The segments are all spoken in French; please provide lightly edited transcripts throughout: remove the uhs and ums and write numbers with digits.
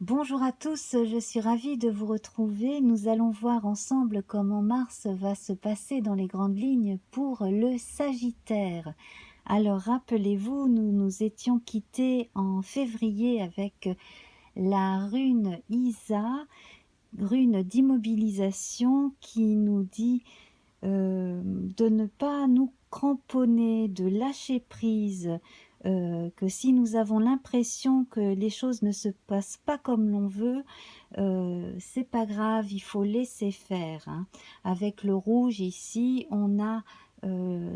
Bonjour à tous, je suis ravie de vous retrouver. Nous allons voir ensemble comment Mars va se passer dans les grandes lignes pour le Sagittaire. Alors rappelez-vous, nous nous étions quittés en février avec la rune Isa, rune d'immobilisation qui nous dit de ne pas nous cramponner, de lâcher prise, que si nous avons l'impression que les choses ne se passent pas comme l'on veut, c'est pas grave, il faut laisser faire, hein. Avec le rouge ici, on a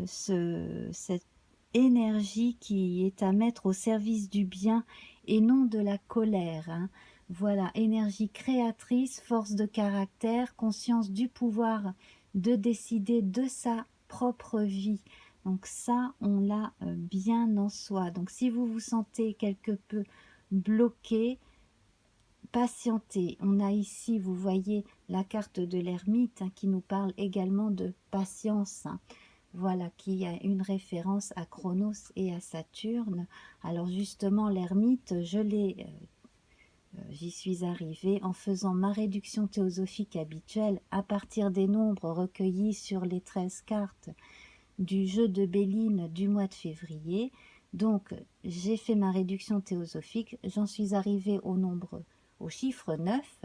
cette énergie qui est à mettre au service du bien et non de la colère, hein. Voilà, énergie créatrice, force de caractère, conscience du pouvoir de décider de sa propre vie. Donc ça, on l'a bien en soi. Donc si vous vous sentez quelque peu bloqué, patientez. On a ici, vous voyez, la carte de l'ermite hein, qui nous parle également de patience. Hein. Voilà, qui a une référence à Chronos et à Saturne. Alors justement, l'ermite, j'y suis arrivée en faisant ma réduction théosophique habituelle à partir des nombres recueillis sur les 13 cartes du jeu de Béline du mois de février. Donc, j'ai fait ma réduction théosophique, j'en suis arrivée au chiffre 9.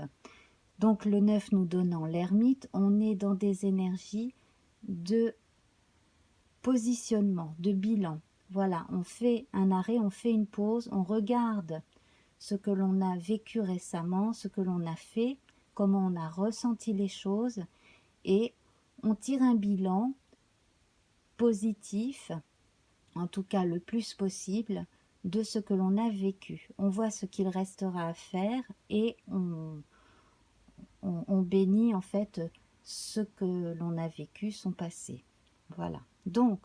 Donc, le 9 nous donnant l'ermite, on est dans des énergies de positionnement, de bilan. Voilà, on fait un arrêt, on fait une pause, on regarde ce que l'on a vécu récemment, ce que l'on a fait, comment on a ressenti les choses, et on tire un bilan positif, en tout cas le plus possible, de ce que l'on a vécu. On voit ce qu'il restera à faire et on bénit en fait ce que l'on a vécu, son passé. Voilà. Donc,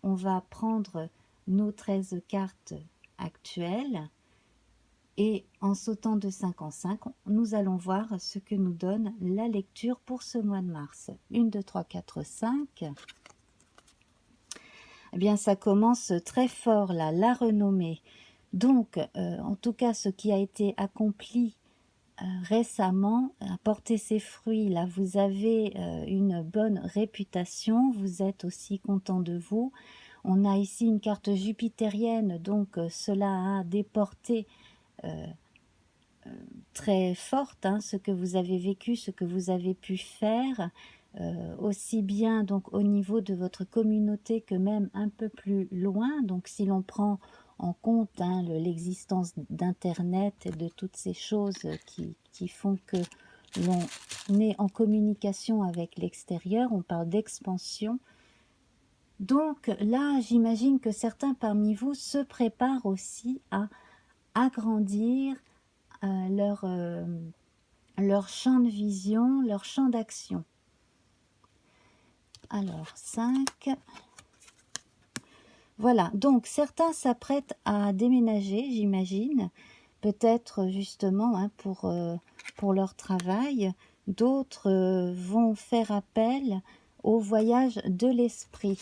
on va prendre nos 13 cartes actuelles et en sautant de 5 en 5, nous allons voir ce que nous donne la lecture pour ce mois de mars. 1, 2, 3, 4, 5. Eh bien, ça commence très fort là, la renommée. Donc, en tout cas, ce qui a été accompli récemment a porté ses fruits. Là, vous avez une bonne réputation, vous êtes aussi content de vous. On a ici une carte jupitérienne, donc cela a des portées très fortes, hein, ce que vous avez vécu, ce que vous avez pu faire, aussi bien donc au niveau de votre communauté que même un peu plus loin. Donc si l'on prend en compte hein, l'existence d'Internet et de toutes ces choses qui font que l'on est en communication avec l'extérieur, on parle d'expansion. Donc là, j'imagine que certains parmi vous se préparent aussi à agrandir leur champ de vision, leur champ d'action. Alors, 5. Voilà, donc certains s'apprêtent à déménager, j'imagine, peut-être justement hein, pour leur travail. D'autres vont faire appel au voyage de l'esprit.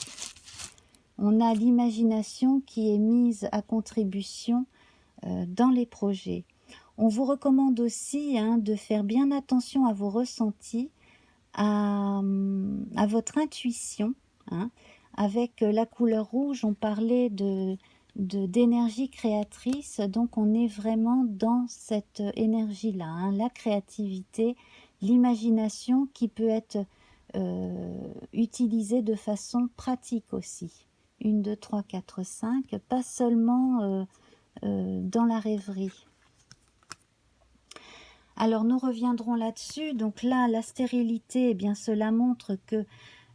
On a l'imagination qui est mise à contribution dans les projets. On vous recommande aussi hein, de faire bien attention à vos ressentis, à votre intuition. Hein. Avec la couleur rouge, on parlait d'énergie créatrice, donc on est vraiment dans cette énergie-là, hein, la créativité, l'imagination qui peut être utilisée de façon pratique aussi. 1, 2, 3, 4, 5, pas seulement dans la rêverie. Alors nous reviendrons là-dessus. Donc là, la stérilité, eh bien cela montre que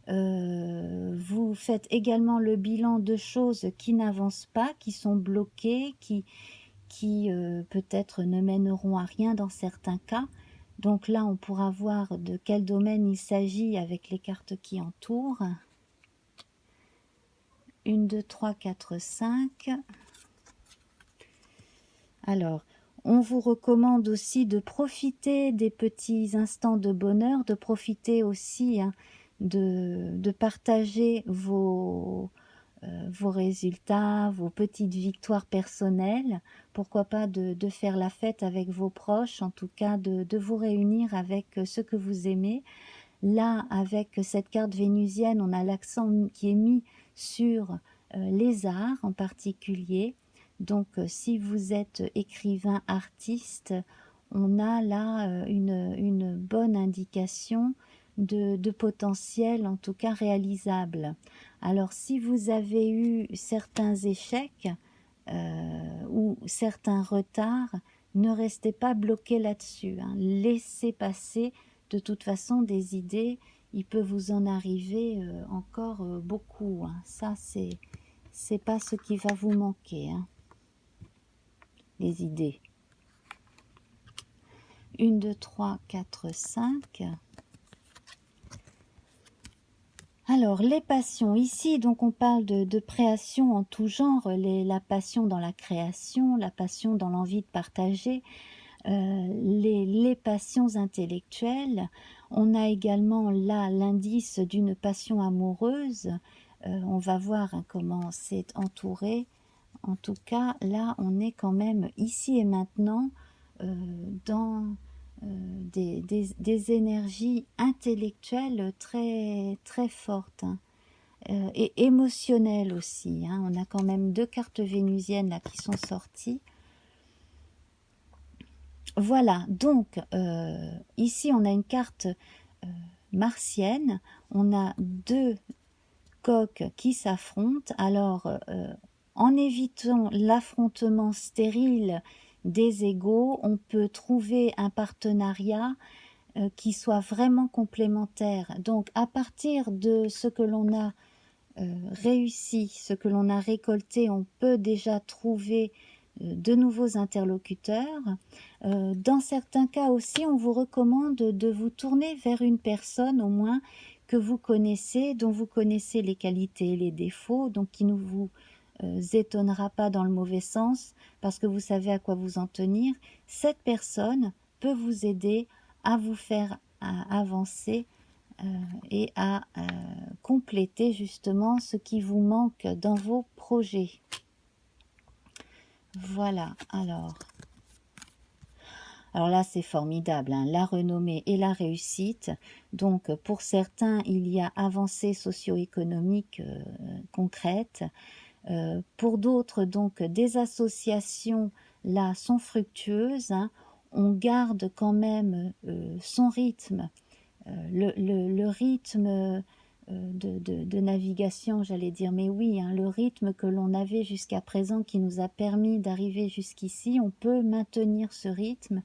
vous faites également le bilan de choses qui n'avancent pas, qui sont bloquées, qui peut-être ne mèneront à rien dans certains cas. Donc là, on pourra voir de quel domaine il s'agit avec les cartes qui entourent. 1, 2, 3, 4, 5. Alors, on vous recommande aussi de profiter des petits instants de bonheur, de profiter aussi hein, de partager vos résultats, vos petites victoires personnelles, pourquoi pas de faire la fête avec vos proches, en tout cas de vous réunir avec ceux que vous aimez. Là, avec cette carte vénusienne, on a l'accent qui est mis sur les arts en particulier. Donc, si vous êtes écrivain, artiste, on a là une bonne indication de potentiel, en tout cas réalisable. Alors, si vous avez eu certains échecs ou certains retards, ne restez pas bloqué là-dessus, hein. Laissez passer. De toute façon, des idées, il peut vous en arriver encore beaucoup, hein. Ça, c'est pas ce qui va vous manquer, hein, les idées. 1, 2, 3, 4, 5. Alors, les passions. Ici, donc, on parle de création en tout genre. La passion dans la création, la passion dans l'envie de partager, les passions intellectuelles. On a également là l'indice d'une passion amoureuse. On va voir hein, comment c'est entouré. En tout cas, là, on est quand même ici et maintenant dans des énergies intellectuelles très, très fortes, hein, et émotionnelles aussi, hein. On a quand même 2 cartes vénusiennes là qui sont sorties. Voilà, donc ici on a une carte martienne, on a 2 coqs qui s'affrontent. Alors, en évitant l'affrontement stérile des égaux, on peut trouver un partenariat qui soit vraiment complémentaire. Donc, à partir de ce que l'on a réussi, ce que l'on a récolté, on peut déjà trouver de nouveaux interlocuteurs. Dans certains cas aussi, on vous recommande de vous tourner vers une personne au moins que vous connaissez, dont vous connaissez les qualités et les défauts, donc qui ne vous étonnera pas dans le mauvais sens, parce que vous savez à quoi vous en tenir. Cette personne peut vous aider à vous faire avancer et à compléter justement ce qui vous manque dans vos projets. Voilà, alors là c'est formidable, hein, la renommée et la réussite. Donc pour certains il y a avancée socio-économique concrète. Pour d'autres donc des associations là sont fructueuses, hein. On garde quand même son rythme, le rythme de navigation, j'allais dire, mais oui, hein, le rythme que l'on avait jusqu'à présent qui nous a permis d'arriver jusqu'ici, on peut maintenir ce rythme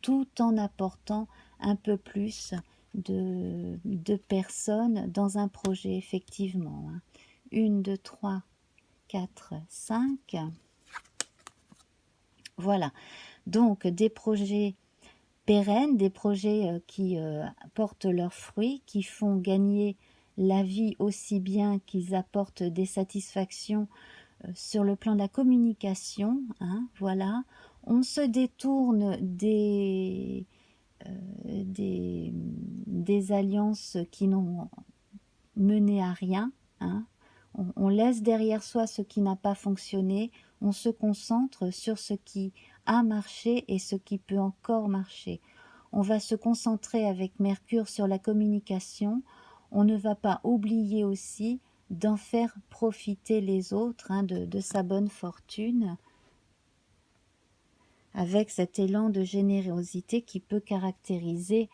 tout en apportant un peu plus de personnes dans un projet, effectivement, hein. 1, 2, 3, 4, 5. Voilà, donc des projets pérennes, des projets qui portent leurs fruits, qui font gagner la vie aussi bien qu'ils apportent des satisfactions sur le plan de la communication, hein, voilà. On se détourne des alliances qui n'ont mené à rien, hein. On laisse derrière soi ce qui n'a pas fonctionné, on se concentre sur ce qui a marché et ce qui peut encore marcher. On va se concentrer avec Mercure sur la communication, on ne va pas oublier aussi d'en faire profiter les autres, hein, de sa bonne fortune, avec cet élan de générosité qui peut caractériser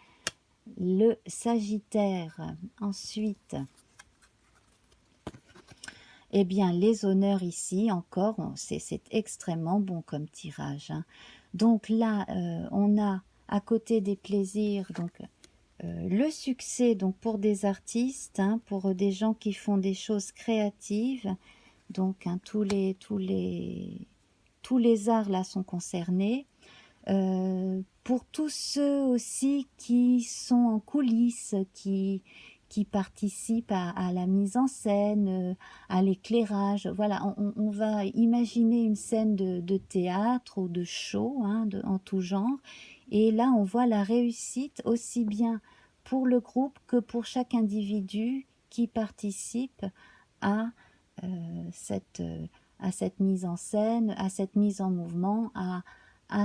le Sagittaire. Ensuite, eh bien, les honneurs ici, encore, c'est extrêmement bon comme tirage, hein. Donc là, on a à côté des plaisirs, donc le succès donc pour des artistes, hein, pour des gens qui font des choses créatives. Donc hein, tous les arts là sont concernés. Pour tous ceux aussi qui sont en coulisses, qui participent à la mise en scène, à l'éclairage. Voilà, on va imaginer une scène de théâtre ou de show, hein, en tout genre. Et là, on voit la réussite aussi bien pour le groupe que pour chaque individu qui participe à à cette mise en scène, à cette mise en mouvement, à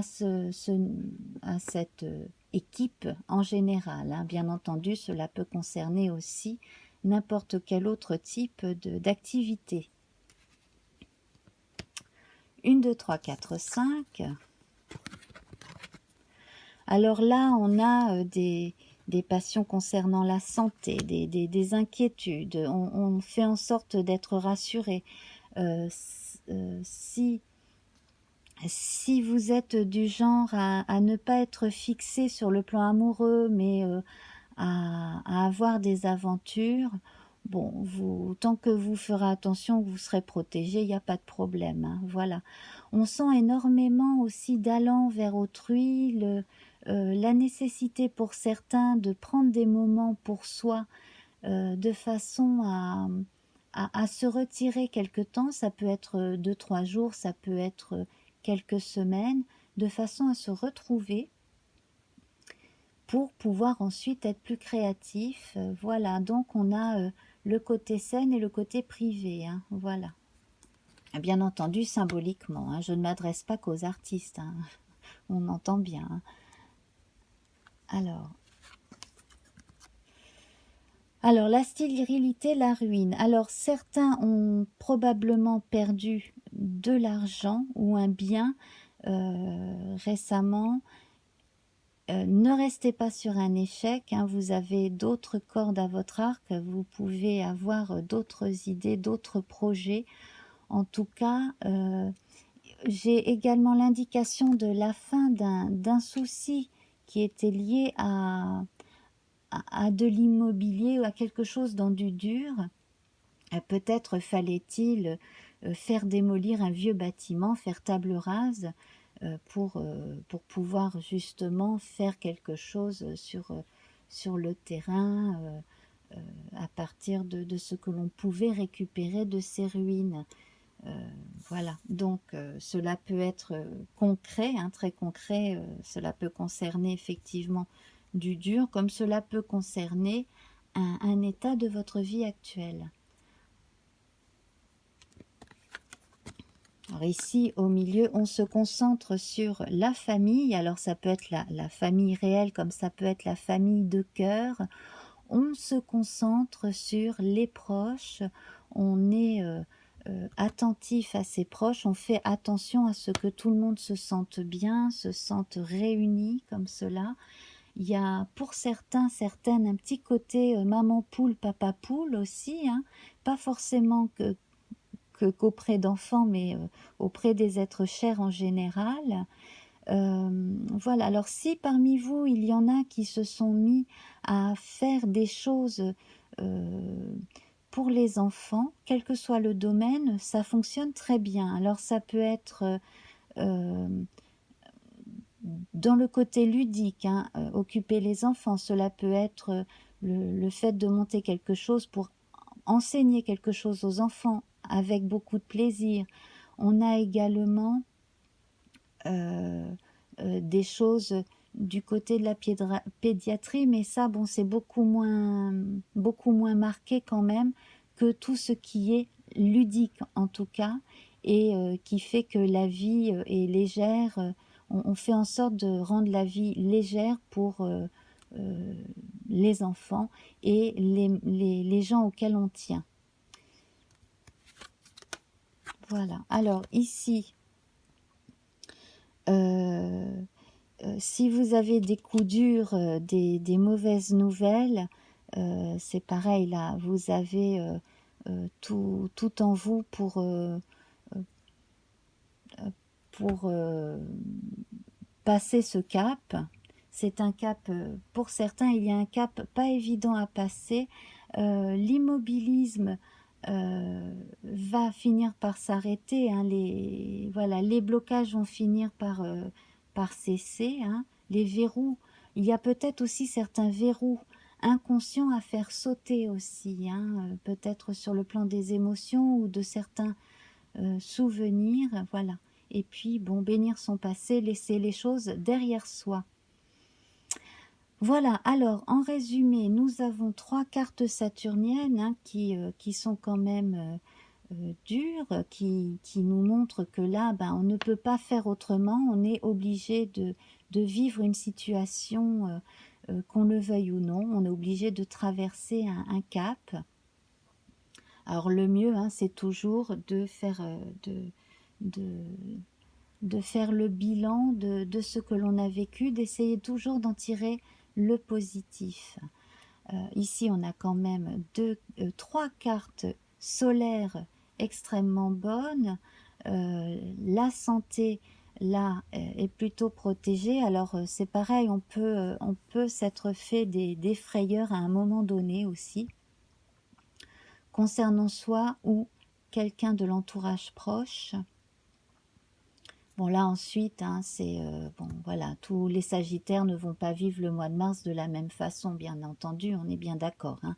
cette équipe en général, hein. Bien entendu, cela peut concerner aussi n'importe quel autre type d'activité. 1, 2, 3, 4, 5. Alors là, on a des passions concernant la santé, des inquiétudes. On fait en sorte d'être rassuré. Si vous êtes du genre à ne pas être fixé sur le plan amoureux, mais à avoir des aventures, bon, tant que vous ferez attention, vous serez protégé, il n'y a pas de problème, hein, voilà. On sent énormément aussi d'allant vers autrui, la nécessité pour certains de prendre des moments pour soi, de façon à se retirer quelque temps. Ça peut être 2-3 jours, ça peut être quelques semaines, de façon à se retrouver pour pouvoir ensuite être plus créatif. Voilà, donc on a le côté scène et le côté privé, hein, voilà. Bien entendu, symboliquement, hein, je ne m'adresse pas qu'aux artistes, hein, on entend bien, hein. Alors, la stérilité, la ruine. Alors, certains ont probablement perdu de l'argent ou un bien récemment. Ne restez pas sur un échec, hein, vous avez d'autres cordes à votre arc, vous pouvez avoir d'autres idées, d'autres projets. En tout cas, j'ai également l'indication de la fin d'un souci qui était lié à de l'immobilier ou à quelque chose dans du dur. Peut-être fallait-il faire démolir un vieux bâtiment, faire table rase pour pouvoir justement faire quelque chose sur le terrain à partir de ce que l'on pouvait récupérer de ces ruines. Voilà, donc cela peut être concret, hein, très concret, cela peut concerner effectivement du dur, comme cela peut concerner un état de votre vie actuelle. Alors ici, au milieu, on se concentre sur la famille. Alors ça peut être la famille réelle, comme ça peut être la famille de cœur. On se concentre sur les proches. On est attentif à ses proches. On fait attention à ce que tout le monde se sente bien, se sente réuni comme cela. Il y a pour certains, certaines, un petit côté maman poule, papa poule aussi, hein. Pas forcément qu'auprès d'enfants, mais auprès des êtres chers en général. Voilà, alors si parmi vous, il y en a qui se sont mis à faire des choses pour les enfants, quel que soit le domaine, ça fonctionne très bien. Alors ça peut être dans le côté ludique, hein, occuper les enfants, cela peut être le fait de monter quelque chose pour enseigner quelque chose aux enfants avec beaucoup de plaisir. On a également des choses du côté de la pédiatrie, mais ça, bon, c'est beaucoup moins marqué quand même que tout ce qui est ludique en tout cas, et qui fait que la vie est légère. On fait en sorte de rendre la vie légère pour les enfants et les gens auxquels on tient. Voilà, alors ici, si vous avez des coups durs, des mauvaises nouvelles, c'est pareil là, vous avez tout en vous pour passer ce cap. C'est un cap, pour certains, il y a un cap pas évident à passer. L'immobilisme va finir par s'arrêter, hein, les blocages vont finir par cesser, hein. Les verrous, il y a peut-être aussi certains verrous inconscients à faire sauter aussi, hein, peut-être sur le plan des émotions ou de certains souvenirs, voilà. Et puis, bon, bénir son passé, laisser les choses derrière soi. Voilà, alors en résumé, nous avons 3 cartes saturniennes, hein, qui sont quand même dure qui nous montre que là, ben, on ne peut pas faire autrement, on est obligé de vivre une situation, qu'on le veuille ou non, on est obligé de traverser un cap. Alors le mieux, hein, c'est toujours de faire, de, de faire le bilan de ce que l'on a vécu, d'essayer toujours d'en tirer le positif. Ici, on a quand même trois cartes solaires extrêmement bonnes. La santé, là, est plutôt protégée. Alors, c'est pareil, on peut s'être fait des frayeurs à un moment donné aussi, concernant soi ou quelqu'un de l'entourage proche. Bon là ensuite, hein, c'est bon voilà, tous les Sagittaires ne vont pas vivre le mois de mars de la même façon, bien entendu, on est bien d'accord. Hein.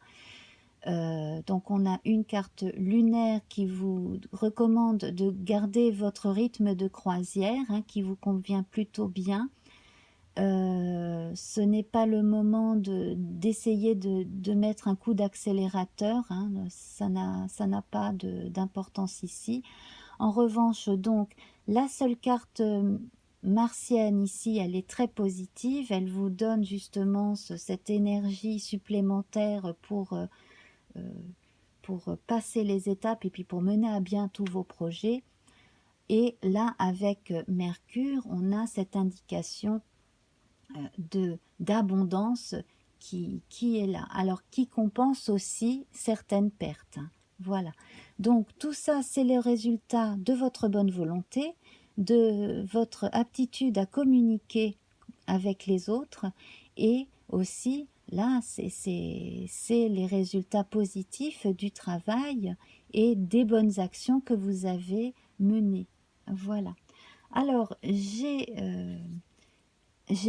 Donc on a une carte lunaire qui vous recommande de garder votre rythme de croisière, hein, qui vous convient plutôt bien. Ce n'est pas le moment d'essayer de mettre un coup d'accélérateur, hein, ça n'a pas d'importance ici. En revanche, donc, la seule carte martienne ici, elle est très positive. Elle vous donne justement cette énergie supplémentaire pour passer les étapes et puis pour mener à bien tous vos projets. Et là, avec Mercure, on a cette indication d'abondance qui est là. Alors, qui compense aussi certaines pertes. Hein. Voilà. Donc, tout ça, c'est le résultat de votre bonne volonté, de votre aptitude à communiquer avec les autres et aussi, là, c'est les résultats positifs du travail et des bonnes actions que vous avez menées. Voilà. Alors, j'ai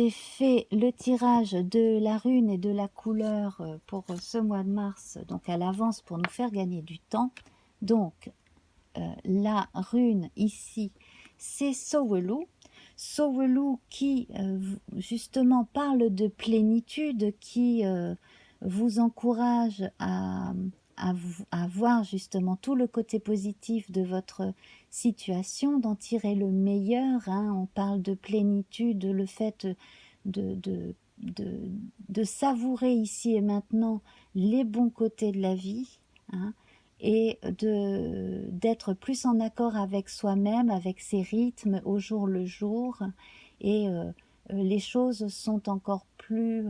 fait le tirage de la rune et de la couleur pour ce mois de mars, donc à l'avance pour nous faire gagner du temps. Donc, la rune ici, c'est Sowelu. Sowelu qui justement parle de plénitude, qui vous encourage à voir justement tout le côté positif de votre situation, d'en tirer le meilleur. Hein. On parle de plénitude, le fait de, de, de savourer ici et maintenant les bons côtés de la vie, hein, et d'être plus en accord avec soi-même, avec ses rythmes au jour le jour, et les choses sont encore plus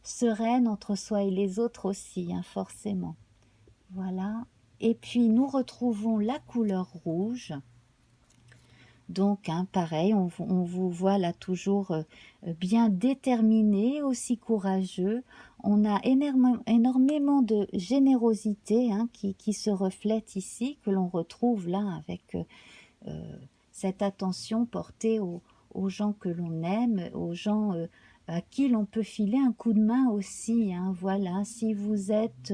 sereines entre soi et les autres aussi, hein, forcément. Voilà. Et puis nous retrouvons la couleur rouge. Donc, hein, pareil, on vous voit là toujours bien déterminé, aussi courageux. On a énormément de générosité, hein, qui se reflète ici, que l'on retrouve là avec cette attention portée aux gens que l'on aime, aux gens à qui l'on peut filer un coup de main aussi. Hein, voilà, si vous êtes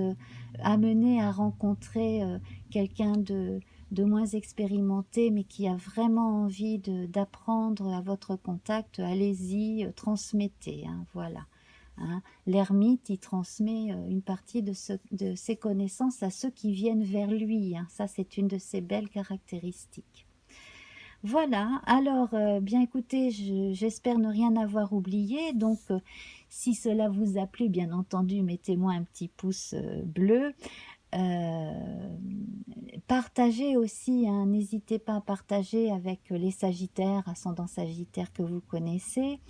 amené à rencontrer quelqu'un de moins expérimenté, mais qui a vraiment envie d'apprendre à votre contact, allez-y, transmettez. Hein, voilà. Hein. L'ermite, il transmet une partie de ses connaissances à ceux qui viennent vers lui. Hein. Ça, c'est une de ses belles caractéristiques. Voilà, alors bien écoutez, j'espère ne rien avoir oublié, donc si cela vous a plu, bien entendu, mettez-moi un petit pouce bleu. Partagez aussi, hein, n'hésitez pas à partager avec les Sagittaires, ascendant Sagittaire que vous connaissez.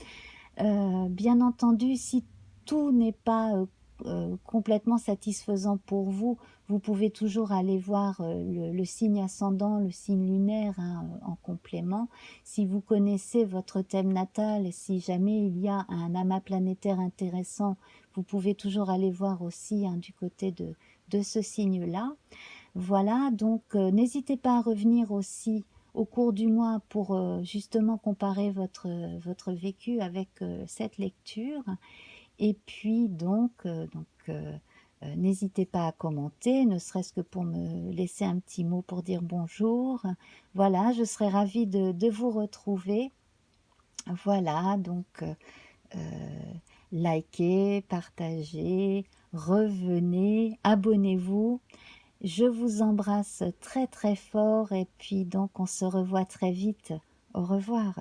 Bien entendu, si tout n'est pas complètement satisfaisant pour vous, vous pouvez toujours aller voir le signe ascendant, le signe lunaire, hein, en complément. Si vous connaissez votre thème natal, si jamais il y a un amas planétaire intéressant, vous pouvez toujours aller voir aussi, hein, du côté de ce signe-là. Voilà, donc n'hésitez pas à revenir aussi au cours du mois pour justement comparer votre vécu avec cette lecture. Et puis n'hésitez pas à commenter, ne serait-ce que pour me laisser un petit mot pour dire bonjour. Voilà, je serais ravie de vous retrouver. Voilà, donc likez, partagez, revenez, abonnez-vous. Je vous embrasse très très fort et puis donc on se revoit très vite. Au revoir.